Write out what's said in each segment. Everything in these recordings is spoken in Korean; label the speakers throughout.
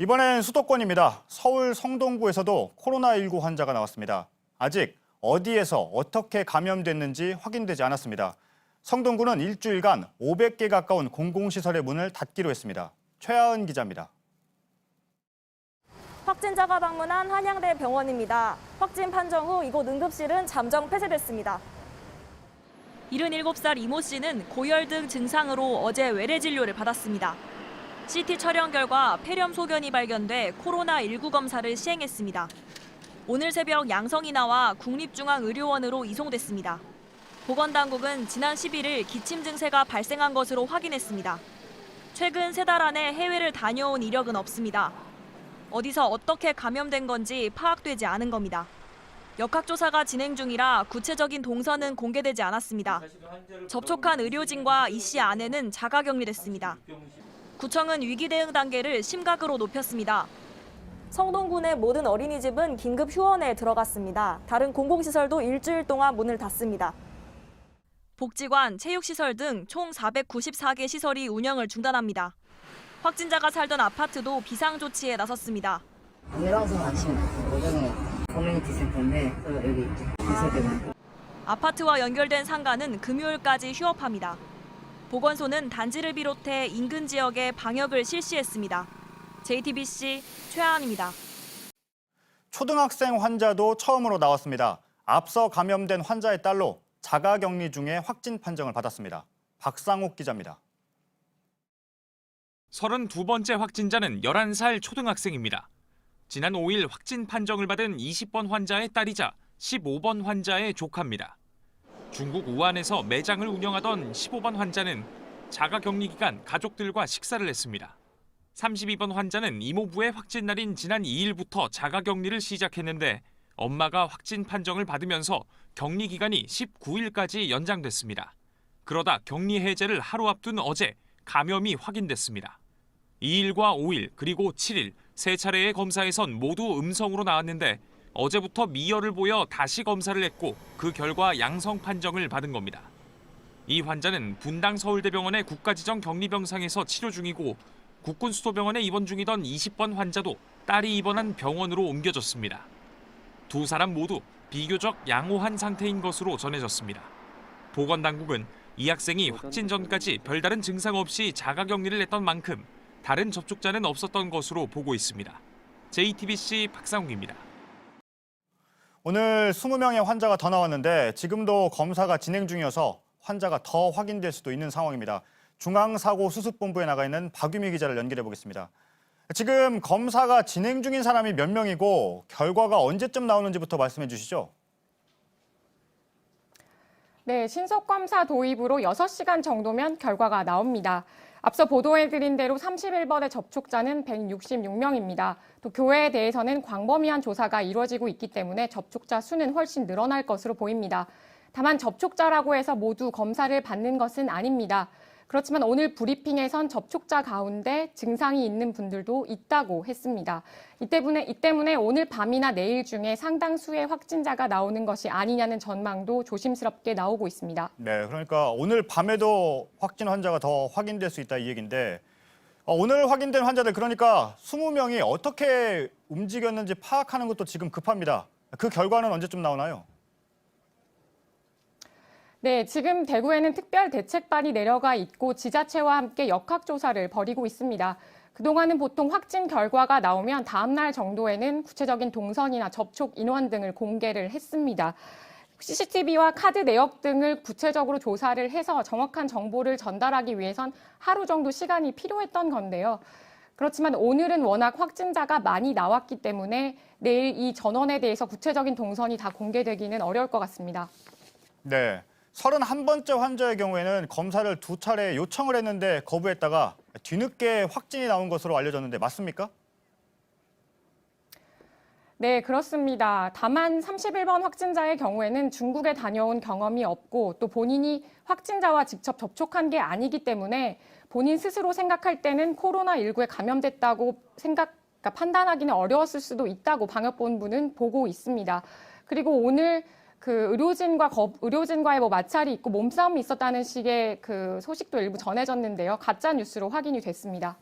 Speaker 1: 이번엔 수도권입니다. 서울 성동구에서도 코로나19 환자가 나왔습니다. 아직 어디에서 어떻게 감염됐는지 확인되지 않았습니다. 성동구는 일주일간 500개 가까운 공공시설의 문을 닫기로 했습니다. 최하은 기자입니다.
Speaker 2: 확진자가 방문한 한양대 병원입니다. 확진 판정 후 이곳 응급실은 잠정 폐쇄됐습니다.
Speaker 3: 77살 이모 씨는 고열 등 증상으로 어제 외래 진료를 받았습니다. CT 촬영 결과 폐렴 소견이 발견돼 코로나19 검사를 시행했습니다. 오늘 새벽 양성이 나와 국립중앙의료원으로 이송됐습니다. 보건당국은 지난 11일 기침 증세가 발생한 것으로 확인했습니다. 최근 3달 안에 해외를 다녀온 이력은 없습니다. 어디서 어떻게 감염된 건지 파악되지 않은 겁니다. 역학조사가 진행 중이라 구체적인 동선은 공개되지 않았습니다. 접촉한 의료진과 이 씨 아내는 자가격리됐습니다. 구청은 위기 대응 단계를 심각으로 높였습니다.
Speaker 2: 성동구 내 모든 어린이집은 긴급 휴원에 들어갔습니다. 다른 공공시설도 일주일 동안 문을 닫습니다.
Speaker 3: 복지관, 체육시설 등 총 494개 시설이 운영을 중단합니다. 확진자가 살던 아파트도 비상조치에 나섰습니다.
Speaker 4: 오늘 방송 아침 오전에 커뮤니티 센터인데 여기 기사들은
Speaker 3: 아파트와 연결된 상가는 금요일까지 휴업합니다. 보건소는 단지를 비롯해 인근 지역에 방역을 실시했습니다. JTBC 최하은입니다.
Speaker 1: 초등학생 환자도 처음으로 나왔습니다. 앞서 감염된 환자의 딸로 자가격리 중에 확진 판정을 받았습니다. 박상욱 기자입니다.
Speaker 5: 32번째 확진자는 11살 초등학생입니다. 지난 5일 확진 판정을 받은 20번 환자의 딸이자 15번 환자의 조카입니다. 중국 우한에서 매장을 운영하던 15번 환자는 자가격리 기간 가족들과 식사를 했습니다. 32번 환자는 이모부의 확진 날인 지난 2일부터 자가격리를 시작했는데 엄마가 확진 판정을 받으면서 격리 기간이 19일까지 연장됐습니다. 그러다 격리 해제를 하루 앞둔 어제 감염이 확인됐습니다. 2일과 5일 그리고 7일 세 차례의 검사에선 모두 음성으로 나왔는데 어제부터 미열을 보여 다시 검사를 했고 그 결과 양성 판정을 받은 겁니다. 이 환자는 분당 서울대병원의 국가지정 격리병상에서 치료 중이고 국군수도병원에 입원 중이던 20번 환자도 딸이 입원한 병원으로 옮겨졌습니다. 두 사람 모두 비교적 양호한 상태인 것으로 전해졌습니다. 보건당국은 이 학생이 확진 전까지 별다른 증상 없이 자가격리를 했던 만큼 다른 접촉자는 없었던 것으로 보고 있습니다. JTBC 박상욱입니다.
Speaker 1: 오늘 20명의 환자가 더 나왔는데 지금도 검사가 진행 중이어서 환자가 더 확인될 수도 있는 상황입니다. 중앙사고수습본부에 나가 있는 박유미 기자를 연결해 보겠습니다. 지금 검사가 진행 중인 사람이 몇 명이고 결과가 언제쯤 나오는지부터 말씀해 주시죠.
Speaker 6: 네, 신속검사 도입으로 6시간 정도면 결과가 나옵니다. 앞서 보도해드린 대로 31번의 접촉자는 166명입니다. 또 교회에 대해서는 광범위한 조사가 이루어지고 있기 때문에 접촉자 수는 훨씬 늘어날 것으로 보입니다. 다만 접촉자라고 해서 모두 검사를 받는 것은 아닙니다. 그렇지만 오늘 브리핑에선 접촉자 가운데 증상이 있는 분들도 있다고 했습니다. 이 때문에 오늘 밤이나 내일 중에 상당수의 확진자가 나오는 것이 아니냐는 전망도 조심스럽게 나오고 있습니다.
Speaker 1: 네, 그러니까 오늘 밤에도 확진 환자가 더 확인될 수 있다 이 얘기인데 오늘 확인된 환자들 그러니까 20명이 어떻게 움직였는지 파악하는 것도 지금 급합니다. 그 결과는 언제쯤 나오나요?
Speaker 6: 네, 지금 대구에는 특별대책반이 내려가 있고 지자체와 함께 역학조사를 벌이고 있습니다. 그동안은 보통 확진 결과가 나오면 다음 날 정도에는 구체적인 동선이나 접촉 인원 등을 공개를 했습니다. CCTV와 카드 내역 등을 구체적으로 조사를 해서 정확한 정보를 전달하기 위해선 하루 정도 시간이 필요했던 건데요. 그렇지만 오늘은 워낙 확진자가 많이 나왔기 때문에 내일 이 전원에 대해서 구체적인 동선이 다 공개되기는 어려울 것 같습니다.
Speaker 1: 네. 31번째 환자의 경우에는 검사를 2차례 요청을 했는데 거부했다가 뒤늦게 확진이 나온 것으로 알려졌는데 맞습니까?
Speaker 6: 네, 그렇습니다. 다만 31번 확진자의 경우에는 중국에 다녀온 경험이 없고 또 본인이 확진자와 직접 접촉한 게 아니기 때문에 본인 스스로 생각할 때는 코로나19에 감염됐다고 판단하기는 어려웠을 수도 있다고 방역본부는 보고 있습니다. 그리고 오늘 의료진과의 마찰이 있고 몸싸움이 있었다는 식의 소식도 일부 전해졌는데요. 가짜 뉴스로 확인이 됐습니다.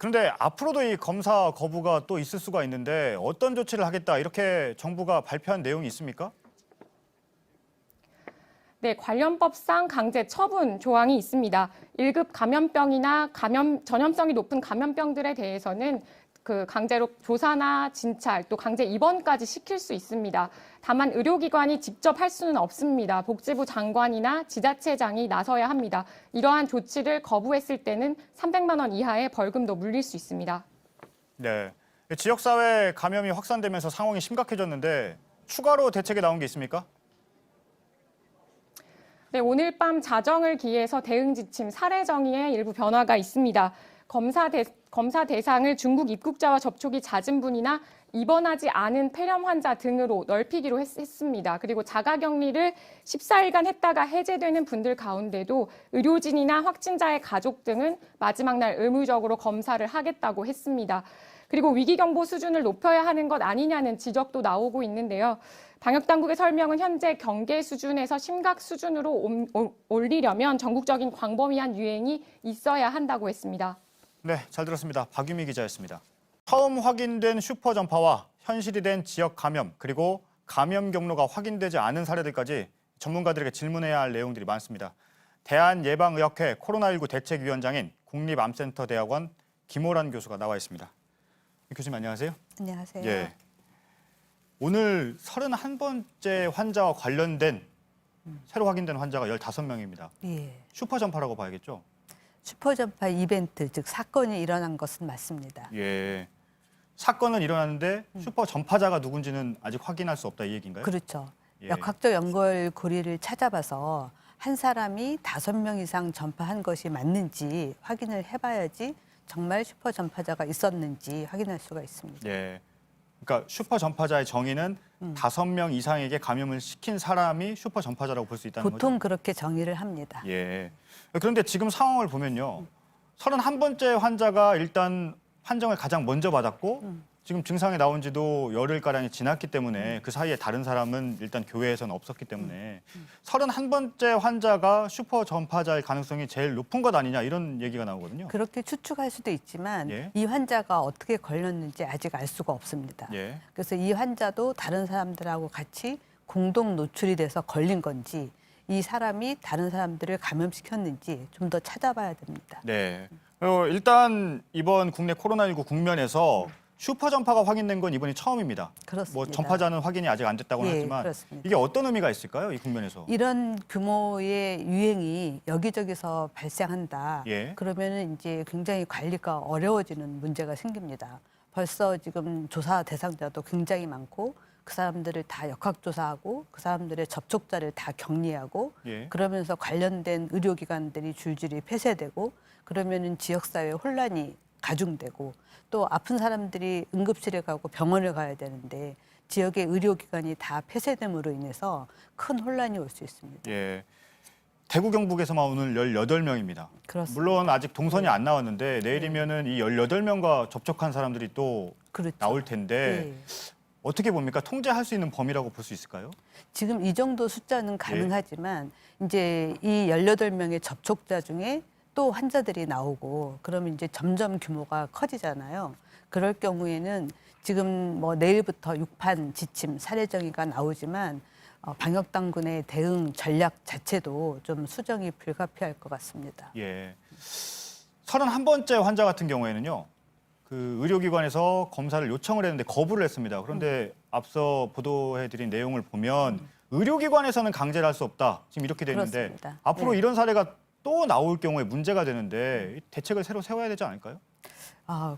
Speaker 1: 그런데 앞으로도 이 검사 거부가 또 있을 수가 있는데 어떤 조치를 하겠다 이렇게 정부가 발표한 내용이 있습니까?
Speaker 6: 네, 관련법상 강제 처분 조항이 있습니다. 1급 감염병이나 전염성이 높은 감염병들에 대해서는 그 강제로 조사나 진찰, 또 강제 입원까지 시킬 수 있습니다. 다만 의료기관이 직접 할 수는 없습니다. 복지부 장관이나 지자체장이 나서야 합니다. 이러한 조치를 거부했을 때는 300만 원 이하의 벌금도 물릴 수 있습니다.
Speaker 1: 네. 지역사회 감염이 확산되면서 상황이 심각해졌는데 추가로 대책에 나온 게 있습니까?
Speaker 6: 네, 오늘 밤 자정을 기해서 대응 지침 사례 정의에 일부 변화가 있습니다. 검사 대상을 중국 입국자와 접촉이 잦은 분이나 입원하지 않은 폐렴 환자 등으로 넓히기로 했습니다. 그리고 자가격리를 14일간 했다가 해제되는 분들 가운데도 의료진이나 확진자의 가족 등은 마지막 날 의무적으로 검사를 하겠다고 했습니다. 그리고 위기경보 수준을 높여야 하는 것 아니냐는 지적도 나오고 있는데요. 방역당국의 설명은 현재 경계 수준에서 심각 수준으로 올리려면 전국적인 광범위한 유행이 있어야 한다고 했습니다.
Speaker 1: 네, 잘 들었습니다. 박유미 기자였습니다. 처음 확인된 슈퍼 전파와 현실이 된 지역 감염, 그리고 감염 경로가 확인되지 않은 사례들까지 전문가들에게 질문해야 할 내용들이 많습니다. 대한예방의학회 코로나19 대책위원장인 국립암센터대학원 김호란 교수가 나와 있습니다. 교수님 안녕하세요.
Speaker 7: 안녕하세요.
Speaker 1: 예. 오늘 31번째 환자와 관련된 새로 확인된 환자가 15명입니다.
Speaker 7: 예.
Speaker 1: 슈퍼 전파라고 봐야겠죠?
Speaker 7: 슈퍼전파 이벤트, 즉 사건이 일어난 것은 맞습니다.
Speaker 1: 예. 사건은 일어났는데 슈퍼 전파자가 누군지는 아직 확인할 수 없다 이 얘기인가요?
Speaker 7: 그렇죠.
Speaker 1: 예.
Speaker 7: 역학적 연결고리를 찾아봐서 한 사람이 5명 이상 전파한 것이 맞는지 확인을 해봐야지 정말 슈퍼 전파자가 있었는지 확인할 수가 있습니다.
Speaker 1: 예. 그러니까 슈퍼 전파자의 정의는 5명 이상에게 감염을 시킨 사람이 슈퍼 전파자라고 볼 수 있다는 거죠?
Speaker 7: 보통 그렇게 정의를 합니다.
Speaker 1: 예. 그런데 지금 상황을 보면요. 31번째 환자가 일단 판정을 가장 먼저 받았고 지금 증상이 나온 지도 열흘가량이 지났기 때문에 그 사이에 다른 사람은 일단 교회에서는 없었기 때문에 31번째 환자가 슈퍼 전파자의 가능성이 제일 높은 것 아니냐 이런 얘기가 나오거든요.
Speaker 7: 그렇게 추측할 수도 있지만
Speaker 1: 예.
Speaker 7: 이 환자가 어떻게 걸렸는지 아직 알 수가 없습니다.
Speaker 1: 예.
Speaker 7: 그래서 이 환자도 다른 사람들하고 같이 공동 노출이 돼서 걸린 건지 이 사람이 다른 사람들을 감염시켰는지 좀 더 찾아봐야 됩니다.
Speaker 1: 네. 일단 이번 국내 코로나19 국면에서 슈퍼 전파가 확인된 건 이번이 처음입니다.
Speaker 7: 그렇습니다.
Speaker 1: 뭐 전파자는 확인이 아직 안 됐다고는
Speaker 7: 예,
Speaker 1: 하지만
Speaker 7: 그렇습니다.
Speaker 1: 이게 어떤 의미가 있을까요? 이 국면에서.
Speaker 7: 이런 규모의 유행이 여기저기서 발생한다.
Speaker 1: 예.
Speaker 7: 그러면은 이제 굉장히 관리가 어려워지는 문제가 생깁니다. 벌써 지금 조사 대상자도 굉장히 많고 그 사람들을 다 역학조사하고 그 사람들의 접촉자를 다 격리하고
Speaker 1: 예.
Speaker 7: 그러면서 관련된 의료기관들이 줄줄이 폐쇄되고 그러면은 지역사회 혼란이 가중되고 또 아픈 사람들이 응급실에 가고 병원에 가야 되는데 지역의 의료기관이 다 폐쇄됨으로 인해서 큰 혼란이 올 수 있습니다.
Speaker 1: 예. 대구 경북에서만 오늘 18명입니다.
Speaker 7: 그렇습니다.
Speaker 1: 물론 아직 동선이 안 나왔는데 내일이면은 이 18명과 접촉한 사람들이 또
Speaker 7: 그렇죠.
Speaker 1: 나올 텐데
Speaker 7: 예.
Speaker 1: 어떻게 봅니까? 통제할 수 있는 범위라고 볼 수 있을까요?
Speaker 7: 지금 이 정도 숫자는 가능하지만 이제 이 18명의 접촉자 중에 또 환자들이 나오고 그러면 이제 점점 규모가 커지잖아요. 그럴 경우에는 지금 뭐 내일부터 6판 지침 사례 정의가 나오지만 방역 당국의 대응 전략 자체도 좀 수정이 불가피할 것 같습니다.
Speaker 1: 예. 31번째 환자 같은 경우에는요. 그 의료기관에서 검사를 요청을 했는데 거부를 했습니다. 그런데 앞서 보도해드린 내용을 보면 의료기관에서는 강제를 할 수 없다. 지금 이렇게 돼 있는데
Speaker 7: 그렇습니다.
Speaker 1: 앞으로
Speaker 7: 네.
Speaker 1: 이런 사례가 또 나올 경우에 문제가 되는데 대책을 새로 세워야 되지 않을까요?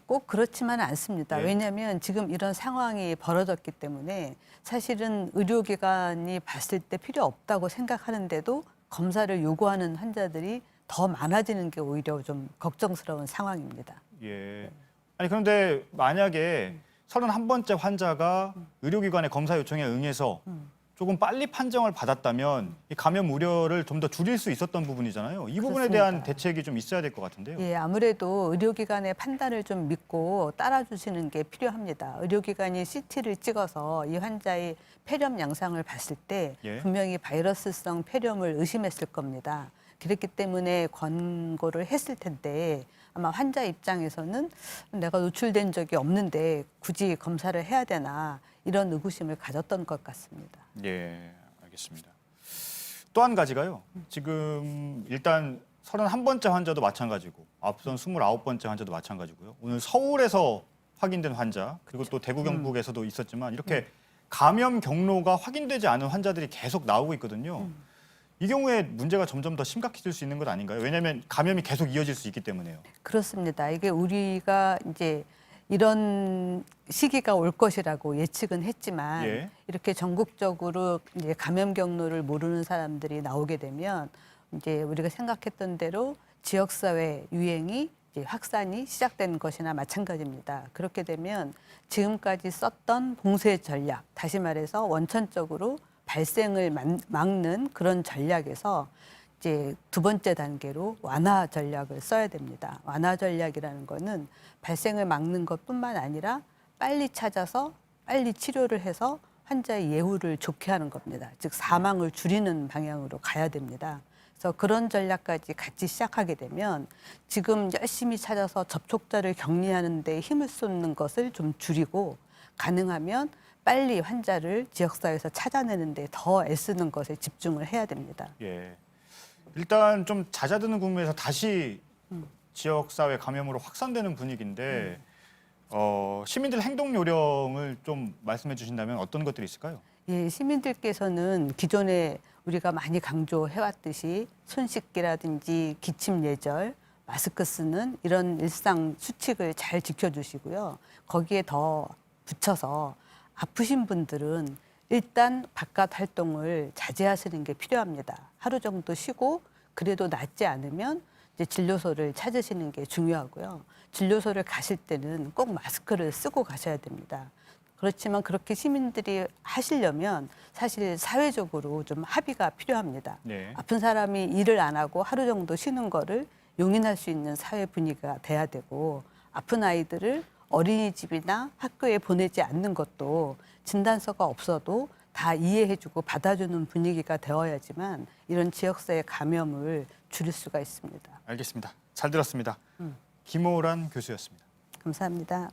Speaker 7: 꼭 그렇지만은 않습니다.
Speaker 1: 예.
Speaker 7: 왜냐하면 지금 이런 상황이 벌어졌기 때문에 사실은 의료기관이 봤을 때 필요 없다고 생각하는데도 검사를 요구하는 환자들이 더 많아지는 게 오히려 좀 걱정스러운 상황입니다.
Speaker 1: 예. 아니 그런데 만약에 31번째 환자가 의료기관의 검사 요청에 응해서 조금 빨리 판정을 받았다면 이 감염 우려를 좀 더 줄일 수 있었던 부분이잖아요. 이 부분에 대한
Speaker 7: 그렇습니다.
Speaker 1: 대책이 좀 있어야 될 것 같은데요.
Speaker 7: 예, 아무래도 의료기관의 판단을 좀 믿고 따라주시는 게 필요합니다. 의료기관이 CT를 찍어서 이 환자의 폐렴 양상을 봤을 때
Speaker 1: 예.
Speaker 7: 분명히 바이러스성 폐렴을 의심했을 겁니다. 그렇기 때문에 권고를 했을 텐데 아마 환자 입장에서는 내가 노출된 적이 없는데 굳이 검사를 해야 되나 이런 의구심을 가졌던 것 같습니다.
Speaker 1: 예, 알겠습니다. 또 한 가지가요. 지금 일단 31번째 환자도 마찬가지고 앞선 29번째 환자도 마찬가지고요. 오늘 서울에서 확인된 환자 그리고 또 대구 경북에서도 있었지만 이렇게 감염 경로가 확인되지 않은 환자들이 계속 나오고 있거든요. 이 경우에 문제가 점점 더 심각해질 수 있는 것 아닌가요? 왜냐하면 감염이 계속 이어질 수 있기 때문에요.
Speaker 7: 그렇습니다. 이게 우리가 이제 이런 시기가 올 것이라고 예측은 했지만
Speaker 1: 예.
Speaker 7: 이렇게 전국적으로 이제 감염 경로를 모르는 사람들이 나오게 되면 이제 우리가 생각했던 대로 지역사회 유행이 이제 확산이 시작된 것이나 마찬가지입니다. 그렇게 되면 지금까지 썼던 봉쇄 전략, 다시 말해서 원천적으로 발생을 막는 그런 전략에서 이제 두 번째 단계로 완화 전략을 써야 됩니다. 완화 전략이라는 거는 발생을 막는 것뿐만 아니라 빨리 찾아서 빨리 치료를 해서 환자의 예후를 좋게 하는 겁니다. 즉 사망을 줄이는 방향으로 가야 됩니다. 그래서 그런 전략까지 같이 시작하게 되면 지금 열심히 찾아서 접촉자를 격리하는 데 힘을 쏟는 것을 좀 줄이고 가능하면 빨리 환자를 지역사회에서 찾아내는 데 더 애쓰는 것에 집중을 해야 됩니다.
Speaker 1: 예. 일단 좀 잦아드는 국면에서 다시 지역사회 감염으로 확산되는 분위기인데 시민들 행동 요령을 좀 말씀해 주신다면 어떤 것들이 있을까요?
Speaker 7: 예, 시민들께서는 기존에 우리가 많이 강조해왔듯이 손 씻기라든지 기침 예절, 마스크 쓰는 이런 일상 수칙을 잘 지켜주시고요. 거기에 더 붙여서 아프신 분들은 일단 바깥 활동을 자제하시는 게 필요합니다. 하루 정도 쉬고 그래도 낫지 않으면 이제 진료소를 찾으시는 게 중요하고요. 진료소를 가실 때는 꼭 마스크를 쓰고 가셔야 됩니다. 그렇지만 그렇게 시민들이 하시려면 사실 사회적으로 좀 합의가 필요합니다.
Speaker 1: 네.
Speaker 7: 아픈 사람이 일을 안 하고 하루 정도 쉬는 거를 용인할 수 있는 사회 분위기가 돼야 되고 아픈 아이들을 어린이집이나 학교에 보내지 않는 것도 진단서가 없어도 다 이해해주고 받아주는 분위기가 되어야지만 이런 지역사회 감염을 줄일 수가 있습니다.
Speaker 1: 알겠습니다. 잘 들었습니다. 김호란 교수였습니다.
Speaker 7: 감사합니다.